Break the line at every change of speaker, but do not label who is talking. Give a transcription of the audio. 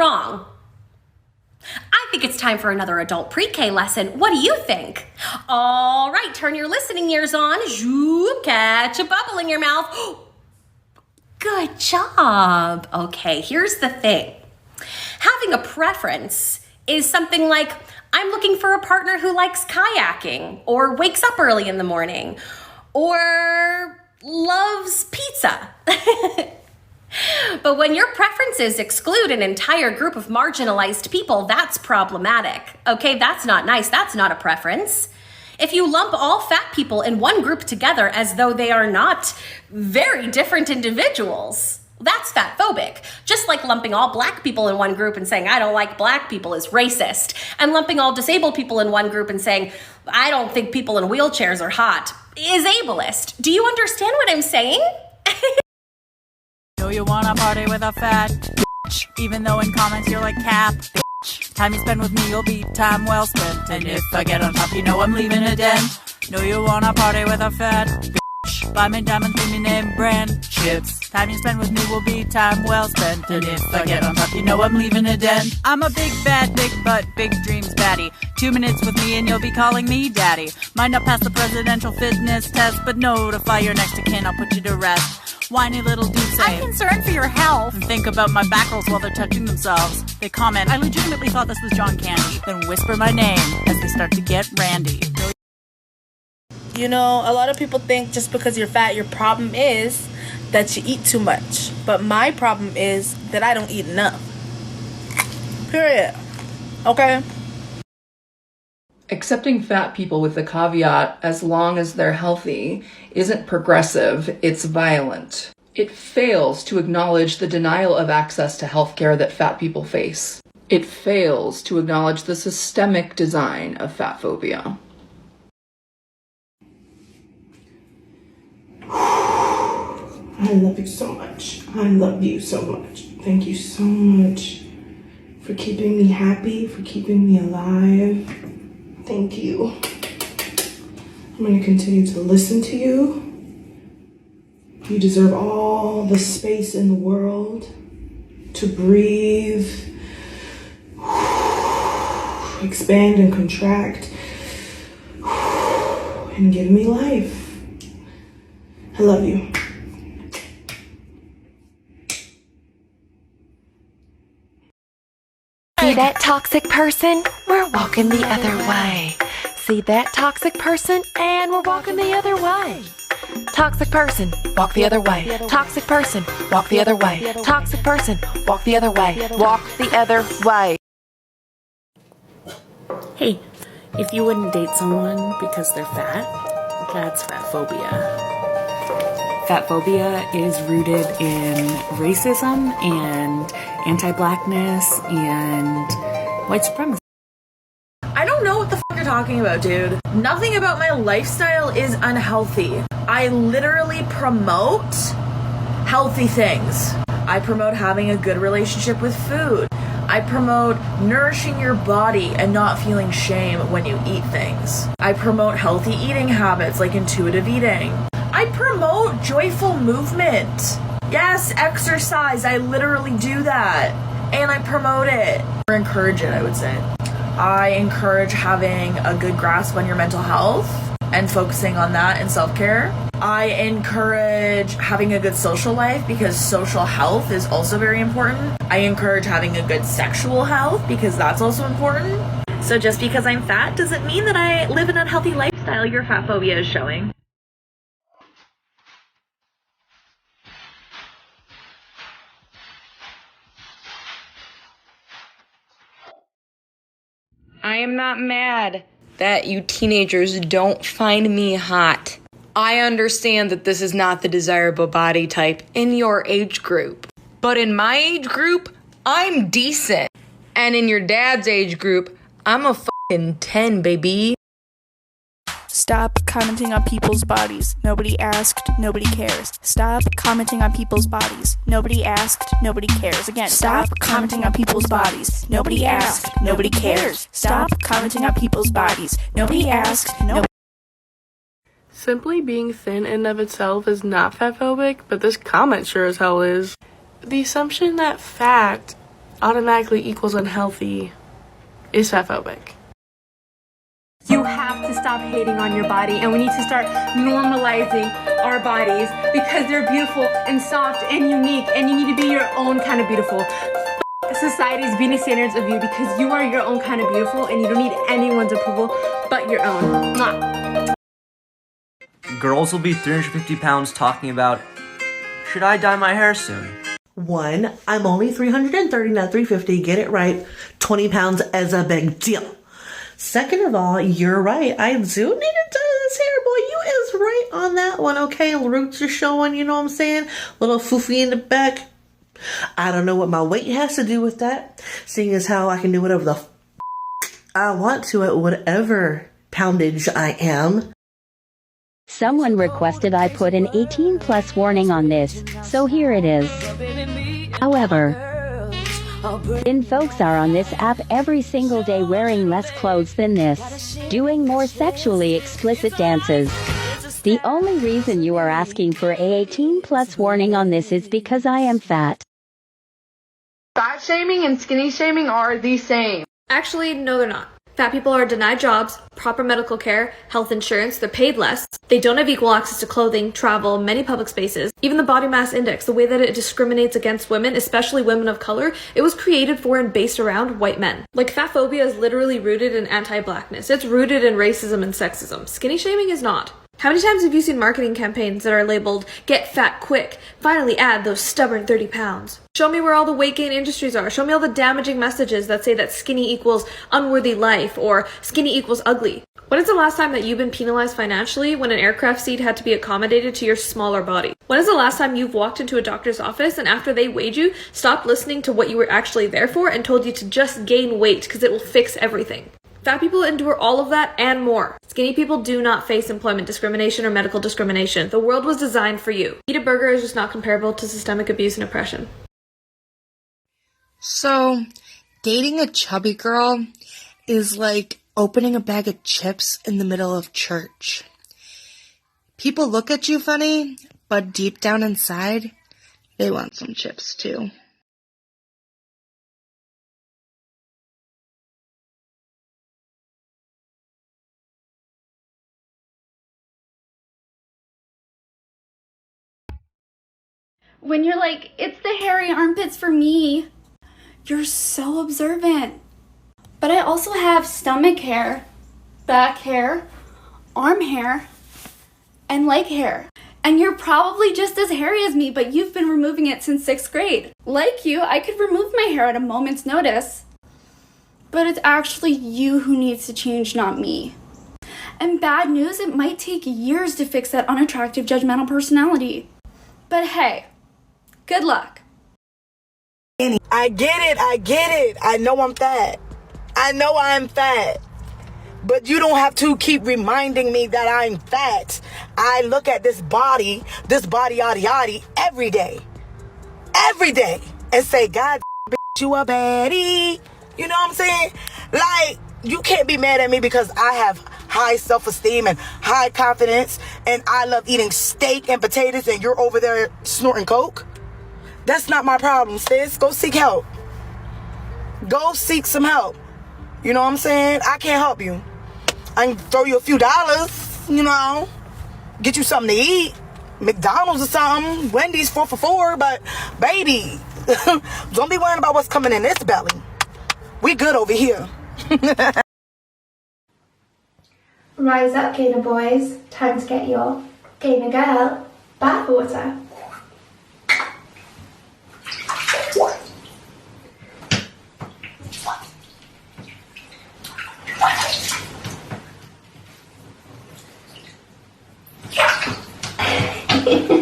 wrong? I think it's time for another adult pre-K lesson. What do you think? All right, turn your listening ears on. Zoop, catch a bubble in your mouth. Good job. Okay, here's the thing. Having a preference is something like, I'm looking for a partner who likes kayaking or wakes up early in the morning or loves pizza. But when your preferences exclude an entire group of marginalized people, that's problematic. Okay, that's not nice. That's not a preference. If you lump all fat people in one group together as though they are not very different individuals, that's fatphobic. Just like lumping all black people in one group and saying, I don't like black people is racist. And lumping all disabled people in one group and saying, I don't think people in wheelchairs are hot is ableist. Do you understand what I'm saying?
Know you wanna party with a fat bitch, even though in comments you're like cap bitch. Time you spend with me, you'll be time well spent. And if I get on top, you know I'm leaving a den. Know you wanna party with a fat bitch, buy me diamond theme name brand chips. Time you spend with me will be time well spent. And if I get on top, you know I'm leaving a den. I'm a big bad, big butt, big dreams baddie. 2 minutes with me and you'll be calling me daddy. Might not pass the presidential fitness test, but notify your next of kin, I'll put you to rest. Whiny little dudes say, I'm concerned for your health. And think about my back rolls while they're touching themselves. They comment, I legitimately thought this was John Candy. Then whisper my name as they start to get randy.
You know, a lot of people think just because you're fat, your problem is that you eat too much. But my problem is that I don't eat enough. Period. Okay?
Accepting fat people with the caveat, as long as they're healthy, isn't progressive, it's violent. It fails to acknowledge the denial of access to healthcare that fat people face. It fails to acknowledge the systemic design of fat phobia.
I love you so much. I love you so much. Thank you so much for keeping me happy, for keeping me alive. Thank you. I'm going to continue to listen to you. You deserve all the space in the world to breathe, expand and contract, and give me life. I love you.
See that toxic person? We're walking the other way. See that toxic person? And we're walking the other way. Toxic person, walk the other way. Toxic person, walk the other way. Toxic person, walk the other way. Walk the other way.
Hey, if you wouldn't date someone because they're fat, that's fat phobia. Fat phobia is rooted in racism and anti-blackness and white supremacy.
I don't know what the you're talking about, dude. Nothing about my lifestyle is unhealthy. I literally promote healthy things. I promote having a good relationship with food. I promote nourishing your body and not feeling shame when you eat things. I promote healthy eating habits like intuitive eating. I promote joyful movement. Yes, exercise. I literally do that. And I promote it. Or encourage it, I would say. I encourage having a good grasp on your mental health and focusing on that and self-care. I encourage having a good social life because social health is also very important. I encourage having a good sexual health because that's also important. So just because I'm fat doesn't mean that I live an unhealthy lifestyle. Your fat phobia is showing.
I am not mad that you teenagers don't find me hot. I understand that this is not the desirable body type in your age group. But in my age group, I'm decent. And in your dad's age group, I'm a fucking 10, baby.
Stop commenting on people's bodies. Nobody asked, nobody cares. Stop commenting on people's bodies. Nobody asked, nobody cares. Again, stop commenting on people's bodies. Nobody asked, nobody cares. Stop commenting on people's bodies. Nobody asked, nobody.
Simply being thin in and of itself is not fatphobic, but this comment sure as hell is. The assumption that fat automatically equals unhealthy is fatphobic.
You have to stop hating on your body, and we need to start normalizing our bodies because they're beautiful and soft and unique, and you need to be your own kind of beautiful. Society's beauty standards of you because you are your own kind of beautiful and you don't need anyone's approval but your own. Mwah.
Girls will be 350 pounds talking about, should I dye my hair soon?
1, I'm only 330, not 350. Get it right. 20 pounds is a big deal. Second of all, you're right. I do need to dye this hair, boy. You is right on that one, okay? Roots are showing, you know what I'm saying? Little foofy in the back. I don't know what my weight has to do with that, seeing as how I can do whatever the I want to at whatever poundage I am.
Someone requested I put an 18+ warning on this, so here it is. However, folks are on this app every single day wearing less clothes than this, doing more sexually explicit dances. The only reason you are asking for a 18+ warning on this is because I am fat.
Fat shaming and skinny shaming are the same.
Actually, no, they're not. Fat people are denied jobs, proper medical care, health insurance, they're paid less, they don't have equal access to clothing, travel, many public spaces. Even the body mass index, the way that it discriminates against women, especially women of color, it was created for and based around white men. Like, fat phobia is literally rooted in anti-blackness. It's rooted in racism and sexism. Skinny shaming is not. How many times have you seen marketing campaigns that are labeled, get fat quick, finally add those stubborn 30 pounds? Show me where all the weight gain industries are. Show me all the damaging messages that say that skinny equals unworthy life or skinny equals ugly. When is the last time that you've been penalized financially when an aircraft seat had to be accommodated to your smaller body? When is the last time you've walked into a doctor's office and after they weighed you, stopped listening to what you were actually there for and told you to just gain weight because it will fix everything? Fat people endure all of that and more. Skinny people do not face employment discrimination or medical discrimination. The world was designed for you. Eat a burger is just not comparable to systemic abuse and oppression.
So, dating a chubby girl is like opening a bag of chips in the middle of church. People look at you funny, but deep down inside, they want some chips too.
When you're like, it's the hairy armpits for me, you're so observant. But I also have stomach hair, back hair, arm hair, and leg hair. And you're probably just as hairy as me, but you've been removing it since 6th grade. Like you, I could remove my hair at a moment's notice. But it's actually you who needs to change, not me. And bad news, it might take years to fix that unattractive, judgmental personality. But hey, good luck.
I get it. I know I'm fat. I know I'm fat. But you don't have to keep reminding me that I'm fat. I look at this body yada yada every day. Every day. And say, God, bitch, you a baddie. You know what I'm saying? Like, you can't be mad at me because I have high self-esteem and high confidence and I love eating steak and potatoes and you're over there snorting coke. That's not my problem, sis. Go seek help. Go seek some help. You know what I'm saying? I can't help you. I can throw you a few dollars, you know, get you something to eat. McDonald's or something. Wendy's 4 for $4, but baby, don't be worrying about what's coming in this belly. We good over here.
Rise up, gainer boys. Time to get your gainer girl bathwater.